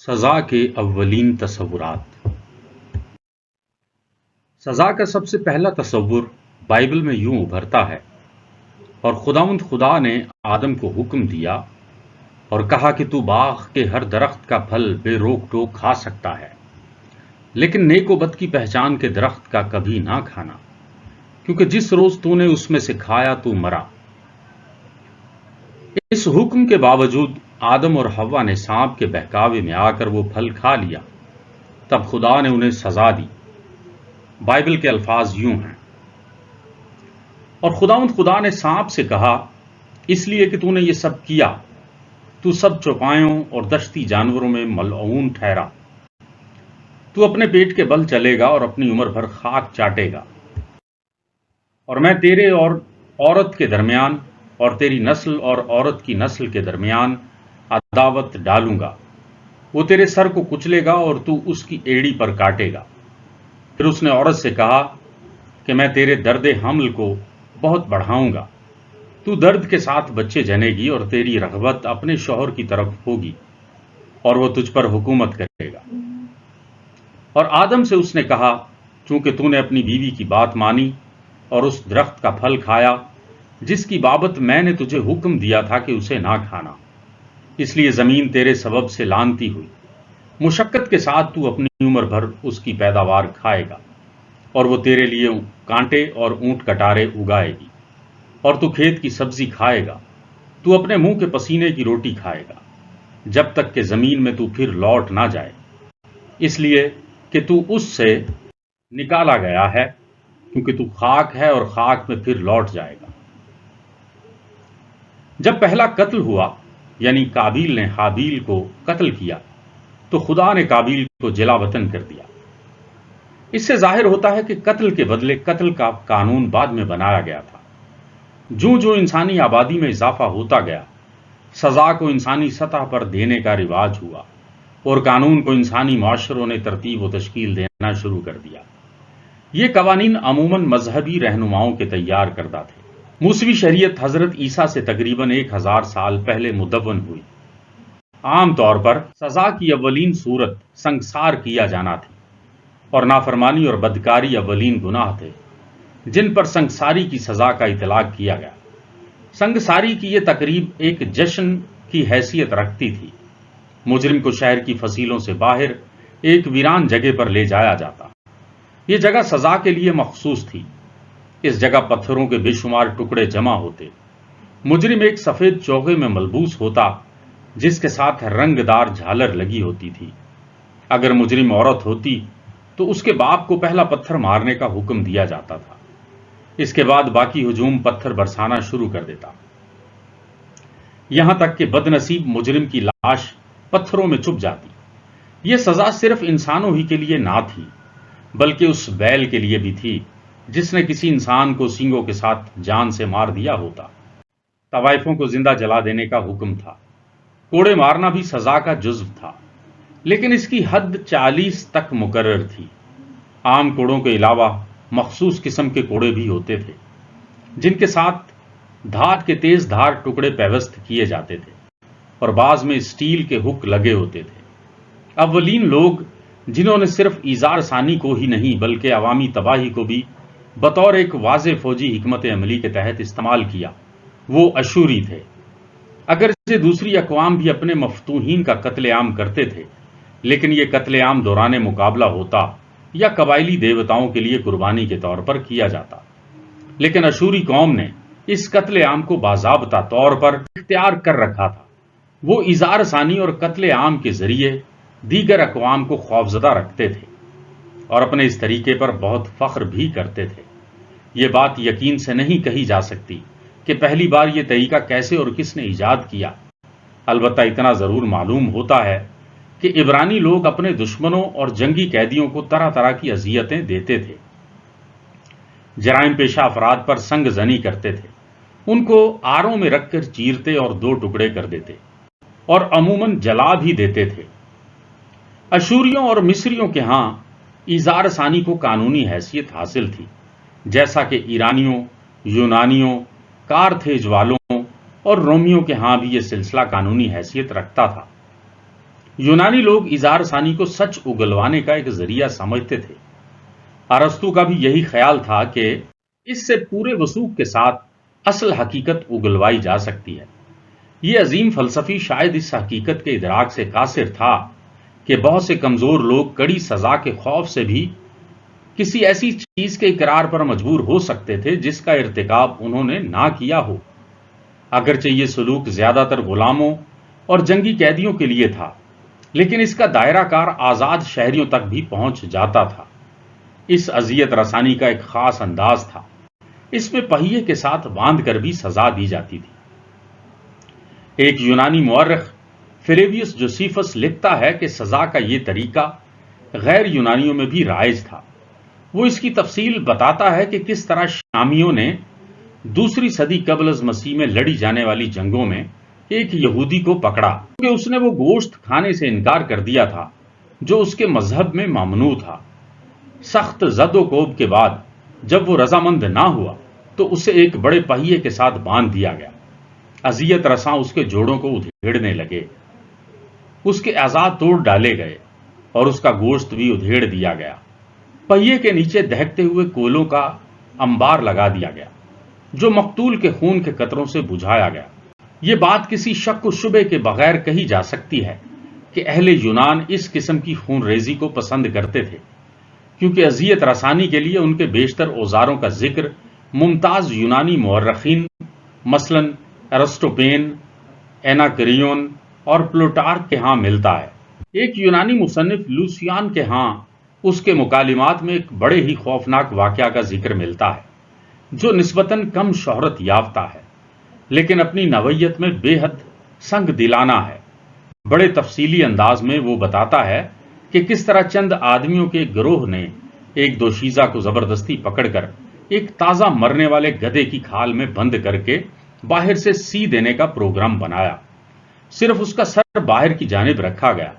سزا کے اولین تصورات۔ سزا کا سب سے پہلا تصور بائبل میں یوں ابھرتا ہے، اور خداوند خدا نے آدم کو حکم دیا اور کہا کہ تو باغ کے ہر درخت کا پھل بے روک ٹوک کھا سکتا ہے، لیکن نیک و بد کی پہچان کے درخت کا کبھی نہ کھانا، کیونکہ جس روز تو نے اس میں سے کھایا تو مرا۔ اس حکم کے باوجود آدم اور حوا نے سانپ کے بہکاوے میں آ کر وہ پھل کھا لیا۔ تب خدا نے انہیں سزا دی۔ بائبل کے الفاظ یوں ہیں، اور خداوند خدا نے سانپ سے کہا، اس لیے کہ تو نے یہ سب کیا، تو سب چوپایوں اور دشتی جانوروں میں ملعون ٹھہرا۔ تو اپنے پیٹ کے بل چلے گا اور اپنی عمر بھر خاک چاٹے گا، اور میں تیرے اور عورت کے درمیان اور تیری نسل اور عورت کی نسل کے درمیان عداوت ڈالوں گا، وہ تیرے سر کو کچلے گا اور تو اس کی ایڑی پر کاٹے گا۔ پھر اس نے عورت سے کہا کہ میں تیرے درد حمل کو بہت بڑھاؤں گا، تو درد کے ساتھ بچے جنے گی اور تیری رغبت اپنے شوہر کی طرف ہوگی اور وہ تجھ پر حکومت کرے گا۔ اور آدم سے اس نے کہا، چونکہ تو نے اپنی بیوی کی بات مانی اور اس درخت کا پھل کھایا جس کی بابت میں نے تجھے حکم دیا تھا کہ اسے نہ کھانا، اس لیے زمین تیرے سبب سے لعنتی ہوئی۔ مشقت کے ساتھ تو اپنی عمر بھر اس کی پیداوار کھائے گا، اور وہ تیرے لیے کانٹے اور اونٹ کٹارے اگائے گی، اور تو کھیت کی سبزی کھائے گا۔ تو اپنے منہ کے پسینے کی روٹی کھائے گا، جب تک کہ زمین میں تو پھر لوٹ نہ جائے، اس لیے کہ تو اس سے نکالا گیا ہے، کیونکہ تو خاک ہے اور خاک میں پھر لوٹ جائے گا۔ جب پہلا قتل ہوا، یعنی قابیل نے حابیل کو قتل کیا، تو خدا نے قابیل کو جلا وطن کر دیا۔ اس سے ظاہر ہوتا ہے کہ قتل کے بدلے قتل کا قانون بعد میں بنایا گیا تھا۔ جو انسانی آبادی میں اضافہ ہوتا گیا، سزا کو انسانی سطح پر دینے کا رواج ہوا، اور قانون کو انسانی معاشروں نے ترتیب و تشکیل دینا شروع کر دیا۔ یہ قوانین عموماً مذہبی رہنماؤں کے تیار کردہ تھے۔ موسوی شریعت حضرت عیسیٰ سے تقریباً 1000 سال پہلے مدون ہوئی۔ عام طور پر سزا کی اولین صورت سنگسار کیا جانا تھی، اور نافرمانی اور بدکاری اولین گناہ تھے جن پر سنگساری کی سزا کا اطلاق کیا گیا۔ سنگساری کی یہ تقریب ایک جشن کی حیثیت رکھتی تھی۔ مجرم کو شہر کی فصیلوں سے باہر ایک ویران جگہ پر لے جایا جاتا۔ یہ جگہ سزا کے لیے مخصوص تھی۔ اس جگہ پتھروں کے بے شمار ٹکڑے جمع ہوتے۔ مجرم ایک سفید چوغے میں ملبوس ہوتا جس کے ساتھ رنگ دار جھالر لگی ہوتی تھی۔ اگر مجرم عورت ہوتی تو اس کے باپ کو پہلا پتھر مارنے کا حکم دیا جاتا تھا۔ اس کے بعد باقی ہجوم پتھر برسانا شروع کر دیتا، یہاں تک کہ بد نصیب مجرم کی لاش پتھروں میں چھپ جاتی۔ یہ سزا صرف انسانوں ہی کے لیے نہ تھی، بلکہ اس بیل کے لیے بھی تھی جس نے کسی انسان کو سینگوں کے ساتھ جان سے مار دیا ہوتا۔ طوائفوں کو زندہ جلا دینے کا حکم تھا۔ کوڑے مارنا بھی سزا کا جزو تھا، لیکن اس کی حد 40 تک مقرر تھی۔ عام کوڑوں کے علاوہ مخصوص قسم کے کوڑے بھی ہوتے تھے جن کے ساتھ دھات کے تیز دھار ٹکڑے پیوست کیے جاتے تھے، اور بعض میں اسٹیل کے ہک لگے ہوتے تھے۔ اولین لوگ جنہوں نے صرف ایذا رسانی کو ہی نہیں بلکہ عوامی تباہی کو بھی بطور ایک واضح فوجی حکمت عملی کے تحت استعمال کیا، وہ اشوری تھے۔ اگرچہ دوسری اقوام بھی اپنے مفتوحین کا قتل عام کرتے تھے، لیکن یہ قتل عام دوران مقابلہ ہوتا یا قبائلی دیوتاؤں کے لیے قربانی کے طور پر کیا جاتا۔ لیکن اشوری قوم نے اس قتل عام کو باضابطہ طور پر اختیار کر رکھا تھا۔ وہ ایذا رسانی اور قتل عام کے ذریعے دیگر اقوام کو خوفزدہ رکھتے تھے، اور اپنے اس طریقے پر بہت فخر بھی کرتے تھے۔ یہ بات یقین سے نہیں کہی جا سکتی کہ پہلی بار یہ طریقہ کیسے اور کس نے ایجاد کیا۔ البتہ اتنا ضرور معلوم ہوتا ہے کہ عبرانی لوگ اپنے دشمنوں اور جنگی قیدیوں کو طرح طرح کی اذیتیں دیتے تھے۔ جرائم پیشہ افراد پر سنگ زنی کرتے تھے، ان کو آروں میں رکھ کر چیرتے اور 2 ٹکڑے کر دیتے، اور عموماً جلا بھی دیتے تھے۔ اشوریوں اور مصریوں کے ہاں ایذا رسانی کو قانونی حیثیت حاصل تھی، جیسا کہ ایرانیوں، یونانیوں، کارتھیج والوں اور رومیوں کے ہاں بھی یہ سلسلہ قانونی حیثیت رکھتا تھا۔ یونانی لوگ اظہار ثانی کو سچ اگلوانے کا ایک ذریعہ سمجھتے تھے۔ ارسطو کا بھی یہی خیال تھا کہ اس سے پورے وثوق کے ساتھ اصل حقیقت اگلوائی جا سکتی ہے۔ یہ عظیم فلسفی شاید اس حقیقت کے ادراک سے قاصر تھا کہ بہت سے کمزور لوگ کڑی سزا کے خوف سے بھی کسی ایسی چیز کے اقرار پر مجبور ہو سکتے تھے جس کا ارتکاب انہوں نے نہ کیا ہو۔ اگرچہ یہ سلوک زیادہ تر غلاموں اور جنگی قیدیوں کے لیے تھا، لیکن اس کا دائرہ کار آزاد شہریوں تک بھی پہنچ جاتا تھا۔ اس اذیت رسانی کا ایک خاص انداز تھا۔ اس میں پہیے کے ساتھ باندھ کر بھی سزا دی جاتی تھی۔ ایک یونانی مورخ فلیویس جوسیفس لکھتا ہے کہ سزا کا یہ طریقہ غیر یونانیوں میں بھی رائج تھا۔ وہ اس کی تفصیل بتاتا ہے کہ کس طرح شامیوں نے دوسری صدی قبل از مسیح میں لڑی جانے والی جنگوں میں ایک یہودی کو پکڑا کیونکہ اس نے وہ گوشت کھانے سے انکار کر دیا تھا جو اس کے مذہب میں ممنوع تھا۔ سخت زد و کوب کے بعد جب وہ رضامند نہ ہوا تو اسے ایک بڑے پہیے کے ساتھ باندھ دیا گیا۔ اذیت رساں اس کے جوڑوں کو ادھیڑنے لگے، اس کے اعضاء توڑ ڈالے گئے اور اس کا گوشت بھی ادھیڑ دیا گیا۔ پہیے کے نیچے دہکتے ہوئے کولوں کا انبار لگا دیا گیا جو مقتول کے خون کے قطروں سے بجھایا گیا۔ یہ بات کسی شک و شبے کے بغیر کہی جا سکتی ہے کہ اہل یونان اس قسم کی خون ریزی کو پسند کرتے تھے، کیونکہ اذیت رسانی کے لیے ان کے بیشتر اوزاروں کا ذکر ممتاز یونانی مورخین مثلاً ارسطوپین، ایناکریون اور پلوٹارک کے ہاں ملتا ہے۔ ایک یونانی مصنف لوسیان کے ہاں اس کے مکالمات میں ایک بڑے ہی خوفناک واقعہ کا ذکر ملتا ہے جو نسبتاً کم شہرت یافتہ ہے لیکن اپنی نوعیت میں بے حد سنگ دلانہ ہے۔ بڑے تفصیلی انداز میں وہ بتاتا ہے کہ کس طرح چند آدمیوں کے گروہ نے ایک دوشیزہ کو زبردستی پکڑ کر ایک تازہ مرنے والے گدھے کی کھال میں بند کر کے باہر سے سی دینے کا پروگرام بنایا۔ صرف اس کا سر باہر کی جانب رکھا گیا۔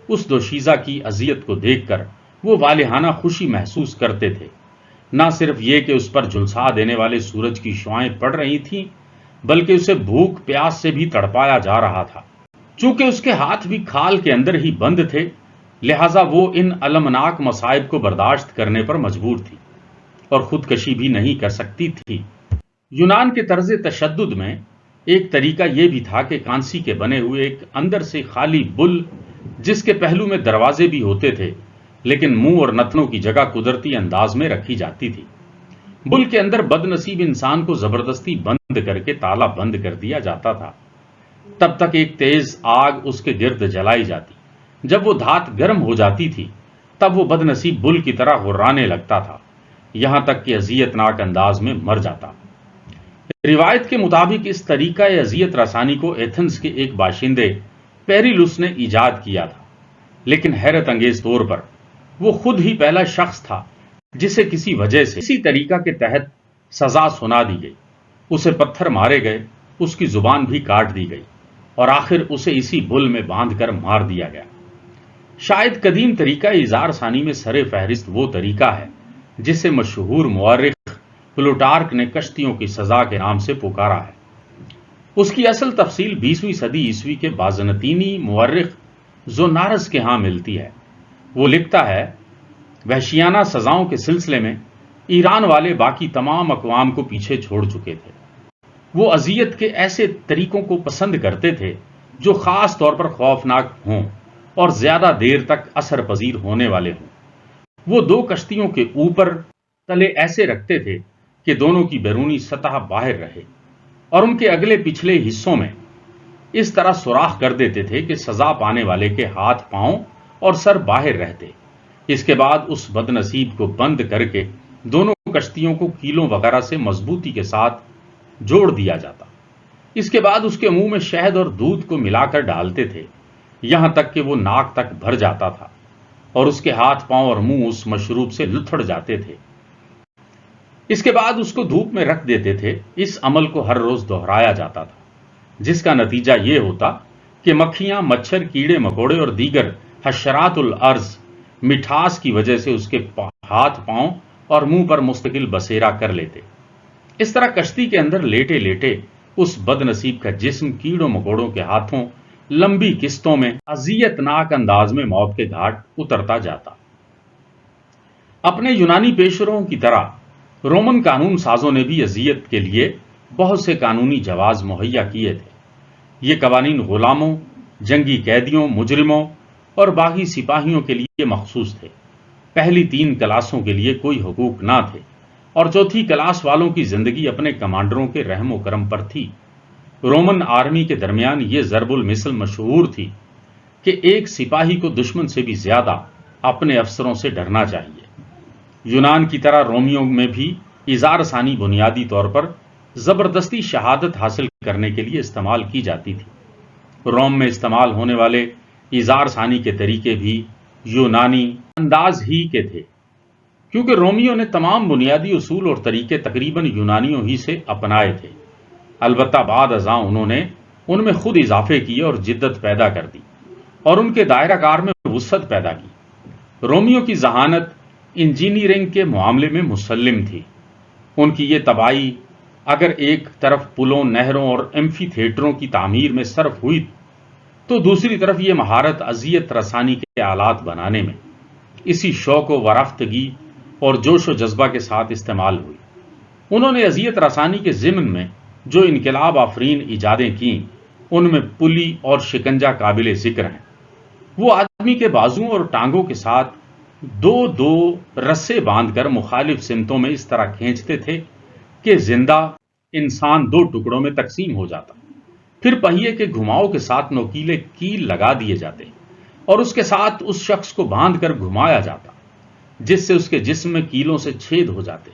اس دوشیزہ کی اذیت کو دیکھ کر وہ والہانہ خوشی محسوس کرتے تھے۔ نہ صرف یہ کہ اس پر جھلسا دینے والے سورج کی شعائیں پڑ رہی تھیں بلکہ اسے بھوک پیاس سے بھی تڑپایا جا رہا تھا۔ چونکہ اس کے ہاتھ بھی کھال کے اندر ہی بند تھے لہٰذا وہ ان المناک مصائب کو برداشت کرنے پر مجبور تھی اور خودکشی بھی نہیں کر سکتی تھی۔ یونان کے طرز تشدد میں ایک طریقہ یہ بھی تھا کہ کانسی کے بنے ہوئے ایک اندر سے خالی بل جس کے پہلو میں دروازے بھی ہوتے تھے لیکن منہ اور نتنوں کی جگہ قدرتی انداز میں رکھی جاتی تھی۔ بل کے اندر بد نصیب انسان کو زبردستی بند کر کے تالا بند کر دیا جاتا تھا۔ تب تک ایک تیز آگ اس کے گرد جلائی جاتی۔ جب وہ دھات گرم ہو جاتی تھی تب وہ بد نصیب بل کی طرح غرانے لگتا تھا یہاں تک کہ اذیت ناک انداز میں مر جاتا۔ روایت کے مطابق اس طریقہ اذیت رسانی کو ایتھنز کے ایک باشندے پیریلوس نے ایجاد کیا تھا، لیکن حیرت انگیز طور پر وہ خود ہی پہلا شخص تھا جسے کسی وجہ سے اسی طریقہ کے تحت سزا سنا دی گئی۔ اسے پتھر مارے گئے، اس کی زبان بھی کاٹ دی گئی اور آخر اسے اسی بل میں باندھ کر مار دیا گیا۔ شاید قدیم طریقہ اظہار ثانی میں سر فہرست وہ طریقہ ہے جسے مشہور مورخ پلوٹارک نے کشتیوں کی سزا کے نام سے پکارا ہے۔ اس کی اصل تفصیل 20ویں صدی عیسوی کے بازنطینی مورخ زونارس کے ہاں ملتی ہے۔ وہ لکھتا ہے، وحشیانہ سزاؤں کے سلسلے میں ایران والے باقی تمام اقوام کو پیچھے چھوڑ چکے تھے۔ وہ اذیت کے ایسے طریقوں کو پسند کرتے تھے جو خاص طور پر خوفناک ہوں اور زیادہ دیر تک اثر پذیر ہونے والے ہوں۔ وہ دو کشتیوں کے اوپر تلے ایسے رکھتے تھے کہ دونوں کی بیرونی سطح باہر رہے اور ان کے اگلے پچھلے حصوں میں اس طرح سوراخ کر دیتے تھے کہ سزا پانے والے کے ہاتھ پاؤں اور سر باہر رہتے۔ اس کے بعد اس بد نصیب کو بند کر کے دونوں کشتیوں کو کیلوں وغیرہ سے مضبوطی کے ساتھ جوڑ دیا جاتا۔ اس کے بعد اس کے منہ میں شہد اور دودھ کو ملا کر ڈالتے تھے یہاں تک کہ وہ ناک تک بھر جاتا تھا اور اس کے ہاتھ پاؤں اور منہ اس مشروب سے لتھڑ جاتے تھے۔ اس کے بعد اس کو دھوپ میں رکھ دیتے تھے۔ اس عمل کو ہر روز دہرایا جاتا تھا جس کا نتیجہ یہ ہوتا کہ مکھیاں، مچھر، کیڑے مکوڑے اور دیگر حشرات الارض مٹھاس کی وجہ سے اس کے ہاتھ پاؤں اور منہ پر مستقل بسیرا کر لیتے۔ اس طرح کشتی کے اندر لیٹے لیٹے اس بد نصیب کا جسم کیڑوں مکوڑوں کے ہاتھوں لمبی قسطوں میں اذیت ناک انداز میں موت کے گھاٹ اترتا جاتا۔ اپنے یونانی پیشروؤں کی طرح رومن قانون سازوں نے بھی اذیت کے لیے بہت سے قانونی جواز مہیا کیے تھے۔ یہ قوانین غلاموں، جنگی قیدیوں، مجرموں اور باغی سپاہیوں کے لیے مخصوص تھے۔ پہلی 3 کلاسوں کے لیے کوئی حقوق نہ تھے اور چوتھی کلاس والوں کی زندگی اپنے کمانڈروں کے رحم و کرم پر تھی۔ رومن آرمی کے درمیان یہ ضرب المثل مشہور تھی کہ ایک سپاہی کو دشمن سے بھی زیادہ اپنے افسروں سے ڈرنا چاہیے۔ یونان کی طرح رومیوں میں بھی ایذار ثانی بنیادی طور پر زبردستی شہادت حاصل کرنے کے لیے استعمال کی جاتی تھی۔ روم میں استعمال ہونے والے ایذار ثانی کے طریقے بھی یونانی انداز ہی کے تھے، کیونکہ رومیوں نے تمام بنیادی اصول اور طریقے تقریباً یونانیوں ہی سے اپنائے تھے۔ البتہ بعد ازاں انہوں نے ان میں خود اضافے کیے اور جدت پیدا کر دی اور ان کے دائرہ کار میں وسعت پیدا کی۔ رومیوں کی ذہانت انجینئرنگ کے معاملے میں مسلم تھی۔ ان کی یہ تباہی اگر ایک طرف پلوں، نہروں اور ایمفی تھیٹروں کی تعمیر میں صرف ہوئی تو دوسری طرف یہ مہارت اذیت رسانی کے آلات بنانے میں اسی شوق و ورفتگی اور جوش و جذبہ کے ساتھ استعمال ہوئی۔ انہوں نے اذیت رسانی کے ضمن میں جو انقلاب آفرین ایجادیں کیں ان میں پلی اور شکنجہ قابل ذکر ہیں۔ وہ آدمی کے بازوؤں اور ٹانگوں کے ساتھ 2 رسے باندھ کر مخالف سمتوں میں اس طرح کھینچتے تھے کہ زندہ انسان 2 ٹکڑوں میں تقسیم ہو جاتا۔ پھر پہیے کے گھماؤ کے ساتھ نوکیلے کیل لگا دیے جاتے اور اس کے ساتھ اس شخص کو باندھ کر گھمایا جاتا جس سے اس کے جسم میں کیلوں سے چھید ہو جاتے۔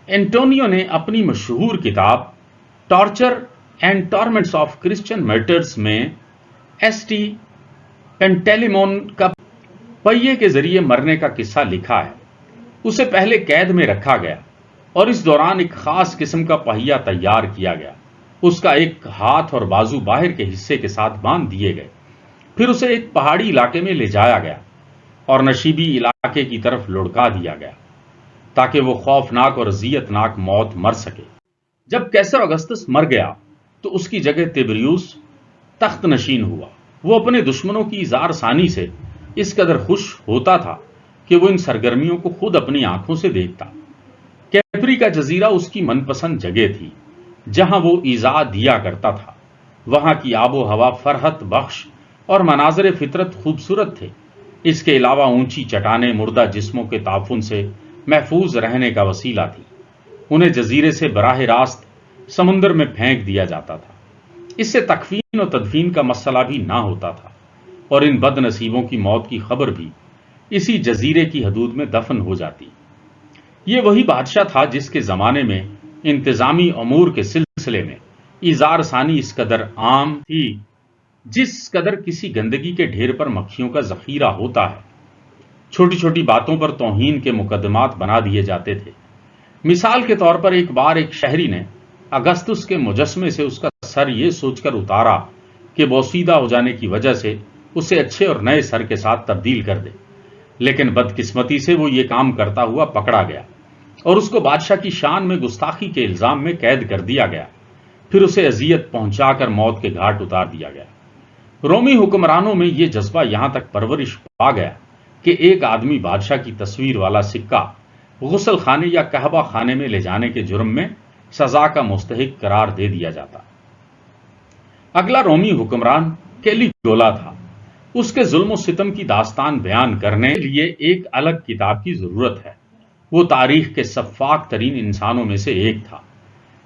اینٹونیو نے اپنی مشہور کتاب torture and torments of Christian martyrs میں ایس ٹی پینٹیلیمون کا پہیے کے ذریعے مرنے کا قصہ لکھا ہے۔ اسے پہلے قید میں رکھا گیا اور اس دوران ایک خاص قسم کا پہیہ تیار کیا گیا۔ اس کا ایک ہاتھ اور بازو باہر کے حصے کے ساتھ باندھ دیے گئے۔ پھر اسے ایک پہاڑی علاقے میں لے جایا گیا اور نشیبی علاقے کی طرف لڑکا دیا گیا تاکہ وہ خوفناک اور اذیت ناک موت مر سکے۔ جب کیسر اگستس مر گیا تو اس کی جگہ تیبریوس تخت نشین ہوا۔ وہ اپنے دشمنوں کی ایذار ثانی سے اس قدر خوش ہوتا تھا کہ وہ ان سرگرمیوں کو خود اپنی آنکھوں سے دیکھتا۔ کیپری کا جزیرہ اس کی من پسند جگہ تھی جہاں وہ ایذا دیا کرتا تھا۔ وہاں کی آب و ہوا فرحت بخش اور مناظر فطرت خوبصورت تھے۔ اس کے علاوہ اونچی چٹانیں مردہ جسموں کے تعفن سے محفوظ رہنے کا وسیلہ تھی۔ انہیں جزیرے سے براہ راست سمندر میں پھینک دیا جاتا تھا۔ اس سے تکفین و تدفین کا مسئلہ بھی نہ ہوتا تھا اور ان بد نصیبوں کی موت کی خبر بھی اسی جزیرے کی حدود میں دفن ہو جاتی۔ یہ وہی بادشاہ تھا جس کے زمانے میں انتظامی امور کے سلسلے میں ایذار ثانی اس قدر عام تھی جس قدر کسی گندگی کے ڈھیر پر مکھیوں کا ذخیرہ ہوتا ہے۔ چھوٹی چھوٹی باتوں پر توہین کے مقدمات بنا دیے جاتے تھے۔ مثال کے طور پر ایک بار ایک شہری نے اگستس کے مجسمے سے اس کا سر یہ سوچ کر اتارا کہ بوسیدہ ہو جانے کی وجہ سے اسے اچھے اور نئے سر کے ساتھ تبدیل کر دے، لیکن بدقسمتی سے وہ یہ کام کرتا ہوا پکڑا گیا اور اس کو بادشاہ کی شان میں گستاخی کے الزام میں قید کر دیا گیا۔ پھر اسے اذیت پہنچا کر موت کے گھاٹ اتار دیا گیا۔ رومی حکمرانوں میں یہ جذبہ یہاں تک پرورش پا گیا کہ ایک آدمی بادشاہ کی تصویر والا سکہ غسل خانے یا قہوہ خانے میں لے جانے کے جرم میں سزا کا مستحق قرار دے دیا جاتا۔ اگلا رومی حکمران کیلیگولا تھا۔ اس کے ظلم و ستم کی داستان بیان کرنے کے لیے ایک الگ کتاب کی ضرورت ہے۔ وہ تاریخ کے سفاک ترین انسانوں میں سے ایک تھا۔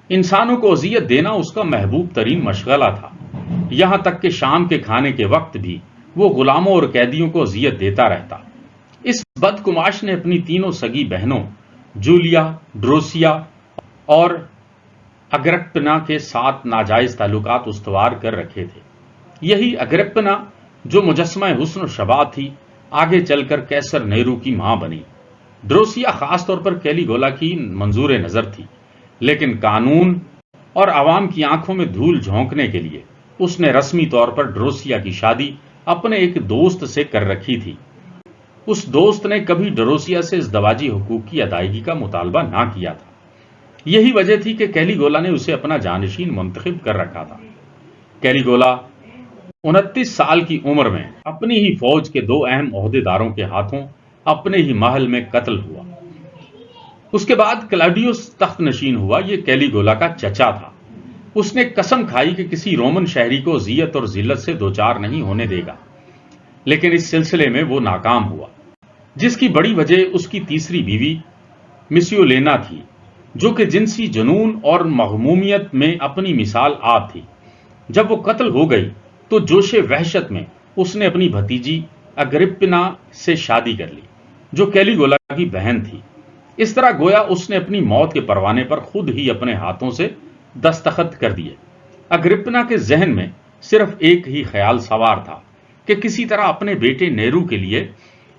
انسانوں کو اذیت دینا اس کا محبوب ترین مشغلہ تھا، یہاں تک کہ شام کے کھانے کے وقت بھی وہ غلاموں اور قیدیوں کو اذیت دیتا رہتا۔ اس بدکماش نے اپنی 3 سگی بہنوں جولیا، ڈروسیا اور اگرپنا کے ساتھ ناجائز تعلقات استوار کر رکھے تھے۔ یہی اگرپنا جو مجسمہ حسن و شباب تھی، آگے چل کر کیسر نیرو کی ماں بنی۔ ڈروسیا خاص طور پر کیلیگولا کی منظور نظر تھی، لیکن قانون اور عوام کی آنکھوں میں دھول جھونکنے کے لیے اس نے رسمی طور پر ڈروسیا کی شادی اپنے ایک دوست سے کر رکھی تھی۔ اس دوست نے کبھی ڈروسیا سے ازدواجی حقوق کی ادائیگی کا مطالبہ نہ کیا تھا۔ یہی وجہ تھی کہ کیلیگولا نے اسے اپنا جانشین منتخب کر رکھا تھا۔ کیلیگولا 29 سال کی عمر میں اپنی ہی فوج کے 2 اہم عہدیداروں کے ہاتھوں اپنے ہی محل میں قتل ہوا۔ اس کے بعد کلاڈیوس تخت نشین ہوا۔ یہ کیلیگولا کا چچا تھا۔ اس نے قسم کھائی کہ کسی رومن شہری کو اذیت اور ذلت سے دوچار نہیں ہونے دے گا، لیکن اس سلسلے میں وہ ناکام ہوا، جس کی بڑی وجہ اس کی تیسری بیوی مسیولینا تھی، جو کہ جنسی جنون اور مغمومیت میں اپنی مثال آپ تھی۔ جب وہ قتل ہو گئی تو جوش وحشت میں اس نے اپنی بھتیجی اگرپنا سے شادی کر لی، جو کیلیگولا کی بہن تھی۔ اس طرح گویا اس نے اپنی موت کے پروانے پر خود ہی اپنے ہاتھوں سے دستخط کر دیے۔ اگرپنا کے ذہن میں صرف ایک ہی خیال سوار تھا کہ کسی طرح اپنے بیٹے نیرو کے لیے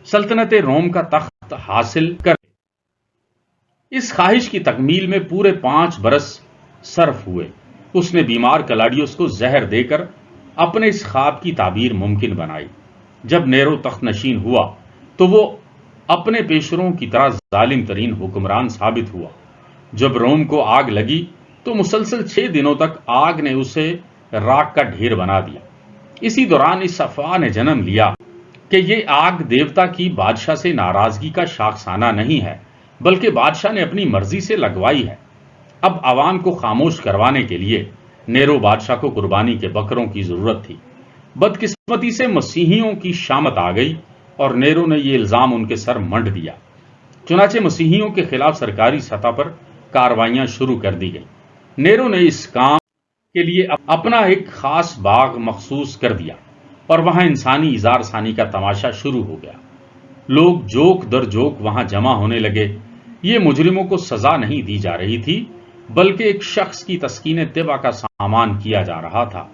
سلطنت روم کا تخت حاصل کر لے۔ اس خواہش کی تکمیل میں پورے 5 برس صرف ہوئے۔ اس نے بیمار کلاڈیوس کو زہر دے کر اپنے اس خواب کی تعبیر ممکن بنائی۔ جب نیرو تخت نشین ہوا تو وہ اپنے پیشروں کی طرح ظالم ترین حکمران ثابت ہوا۔ جب روم کو آگ لگی تو مسلسل 6 دنوں تک آگ نے اسے راکھ کا ڈھیر بنا دیا۔ اسی دوران اس افواہ نے جنم لیا کہ یہ آگ دیوتا کی بادشاہ سے ناراضگی کا شاخسانہ نہیں ہے، بلکہ بادشاہ نے اپنی مرضی سے لگوائی ہے۔ اب عوام کو خاموش کروانے کے لیے نیرو بادشاہ کو قربانی کے بکروں کی ضرورت تھی۔ بدقسمتی سے مسیحیوں کی شامت آ گئی اور نیرو نے یہ الزام ان کے سر منڈ دیا۔ چنانچہ مسیحیوں کے خلاف سرکاری سطح پر کارروائیاں شروع کر دی گئیں۔ نیرو نے اس کام کے لیے اپنا ایک خاص باغ مخصوص کر دیا اور وہاں انسانی اظہار ثانی کا تماشا شروع ہو گیا۔ لوگ جوک در جوک وہاں جمع ہونے لگے۔ یہ مجرموں کو سزا نہیں دی جا رہی تھی، بلکہ ایک شخص کی تسکین طبع کا سامان کیا جا رہا تھا۔